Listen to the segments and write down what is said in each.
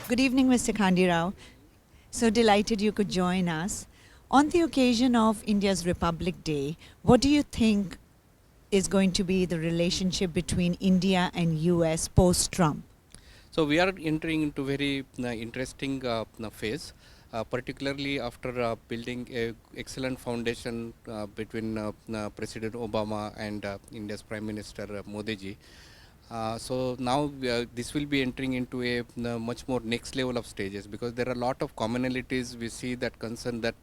Good evening, Mr. Khandirao. So delighted you could join us. On the occasion of India's Republic Day, what do you think is going to be the relationship between India and US post-Trump? So we are entering into very interesting phase, particularly after building a excellent foundation between President Obama and India's Prime Minister Modi ji. So now this will be entering into a much more next level of stages, because there are a lot of commonalities. We see that concern that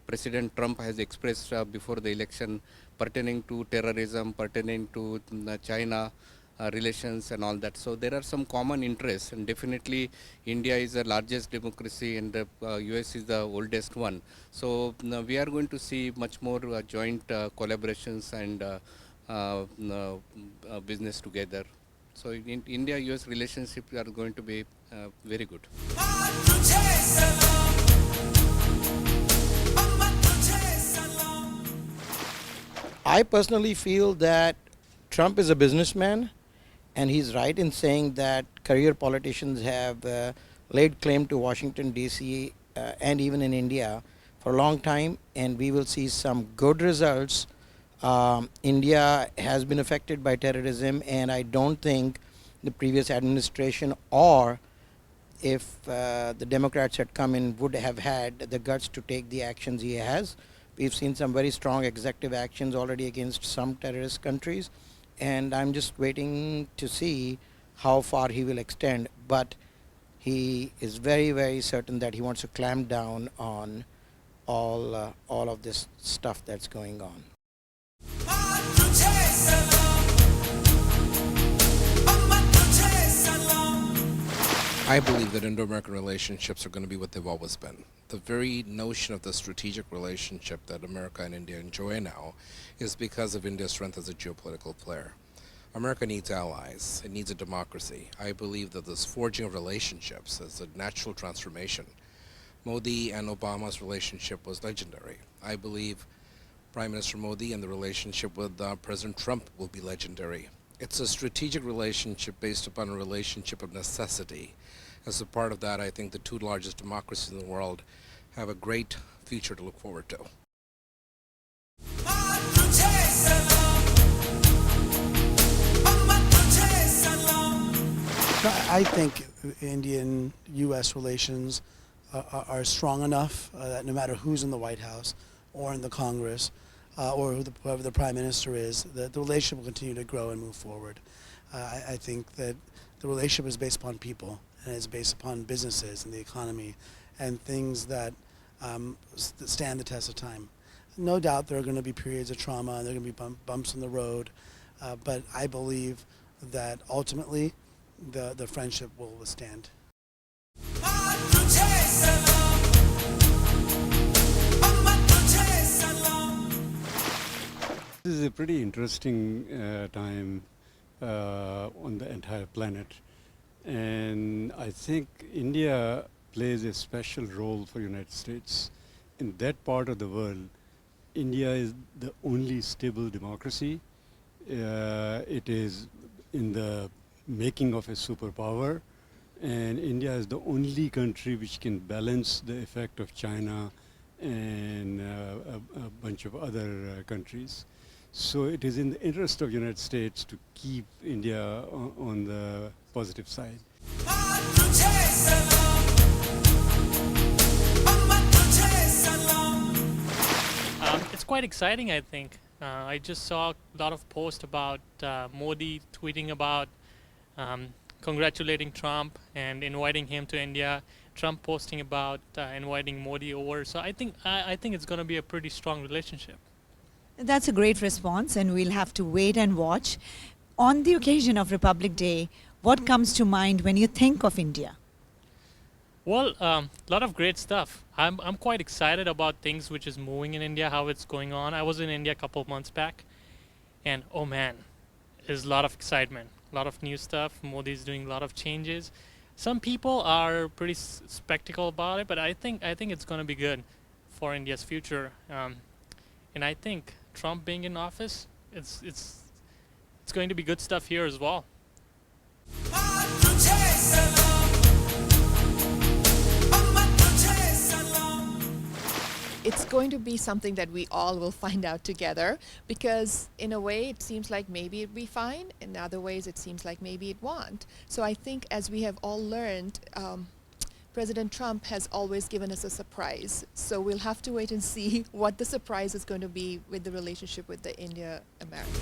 President Trump has expressed before the election pertaining to terrorism, pertaining to China relations and all that. So there are some common interests, and definitely India is the largest democracy and the US is the oldest one. So we are going to see much more joint collaborations and business together. So in India-US relationships are going to be very good. I personally feel that Trump is a businessman, and he's right in saying that career politicians have laid claim to Washington, D.C. And even in India for a long time, and we will see some good results. India has been affected by terrorism, and I don't think the previous administration, or if the Democrats had come in, would have had the guts to take the actions he has. We've seen some very strong executive actions already against some terrorist countries, and I'm just waiting to see how far he will extend. But he is very, very certain that he wants to clamp down on all of this stuff that's going on. I believe that Indo-American relationships are going to be what they've always been. The very notion of the strategic relationship that America and India enjoy now is because of India's strength as a geopolitical player. America needs allies. It needs a democracy. I believe that this forging of relationships is a natural transformation. Modi and Obama's relationship was legendary. I believe Prime Minister Modi and the relationship with President Trump will be legendary. It's a strategic relationship based upon a relationship of necessity. As a part of that, I think the two largest democracies in the world have a great future to look forward to. I think Indian-U.S. relations are strong enough that no matter who's in the White House or in the Congress, or whoever the Prime Minister is, the relationship will continue to grow and move forward. I think that the relationship is based upon people, and it's based upon businesses and the economy and things that stand the test of time. No doubt there are going to be periods of trauma and there are going to be bumps in the road, but I believe that ultimately the friendship will withstand. This is a pretty interesting time on the entire planet, and I think India plays a special role for United States. In that part of the world, India is the only stable democracy. It is in the making of a superpower, and India is the only country which can balance the effect of China and a bunch of other countries. So it is in the interest of United States to keep India on the positive side. It's quite exciting, I think. I just saw a lot of posts about Modi tweeting about congratulating Trump and inviting him to India. Trump posting about inviting Modi over. So I think it's going to be a pretty strong relationship. That's a great response, and we'll have to wait and watch. On the occasion of Republic Day, what comes to mind when you think of India? Well, a lot of great stuff. I'm quite excited about things which is moving in India, how it's going on. I was in India a couple of months back, and oh man, there's a lot of excitement, a lot of new stuff. Modi's doing a lot of changes. Some people are pretty skeptical about it, but I think it's going to be good for India's future. And I think Trump being in office, it's going to be good stuff here as well. going to be something that we all will find out together, because in a way it seems like maybe it'll be fine, in other ways it seems like maybe it won't. So I think, as we have all learned, President Trump has always given us a surprise. So we'll have to wait and see what the surprise is going to be with the relationship with the India-America.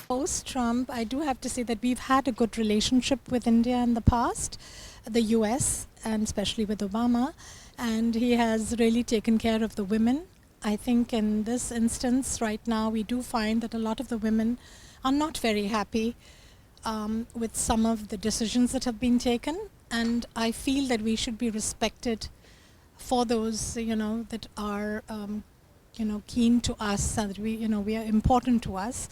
Post-Trump, I do have to say that we've had a good relationship with India in the past, the US, and especially with Obama, and he has really taken care of the women. I think in this instance right now we do find that a lot of the women are not very happy with some of the decisions that have been taken, and I feel that we should be respected for those, that are, keen to us, and that we are important to us.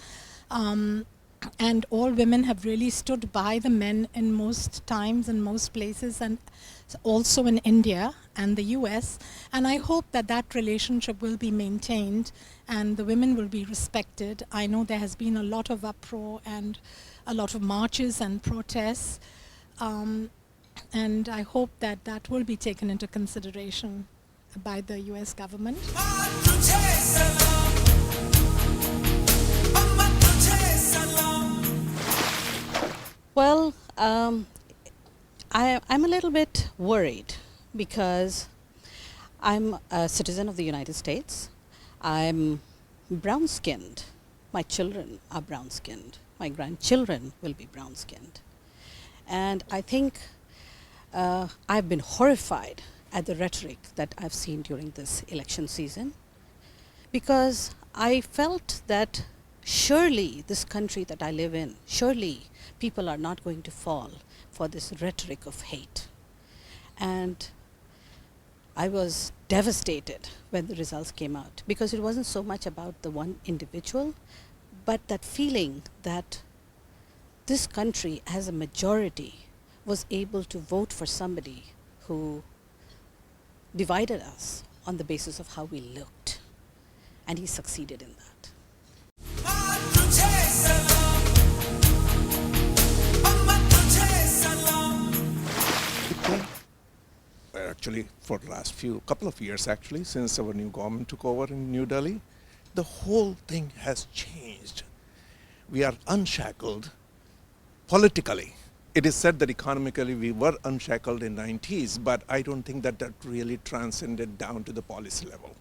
And all women have really stood by the men in most times and most places, and also in India and the US. And I hope that that relationship will be maintained and the women will be respected. I know there has been a lot of uproar and a lot of marches and protests, and I hope that that will be taken into consideration by the US government. Well, I'm a little bit worried because I'm a citizen of the United States. I'm brown-skinned. My children are brown-skinned. My grandchildren will be brown-skinned. And I think I've been horrified at the rhetoric that I've seen during this election season, because I felt that surely this country that I live in, surely people are not going to fall for this rhetoric of hate. And I was devastated when the results came out, because it wasn't so much about the one individual, but that feeling that this country as a majority was able to vote for somebody who divided us on the basis of how we looked. And he succeeded in that. Actually, for the last couple of years actually, since our new government took over in New Delhi, the whole thing has changed. We are unshackled politically. It is said that economically we were unshackled in the 90s, but I don't think that that really transcended down to the policy level.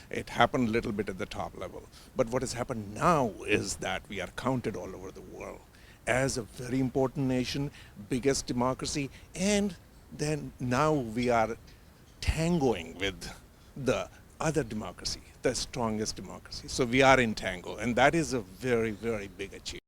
It happened a little bit at the top level. But what has happened now is that we are counted all over the world as a very important nation, biggest democracy, and then now we are tangoing with the other democracy, the strongest democracy. So we are in tango, and that is a very, very big achievement.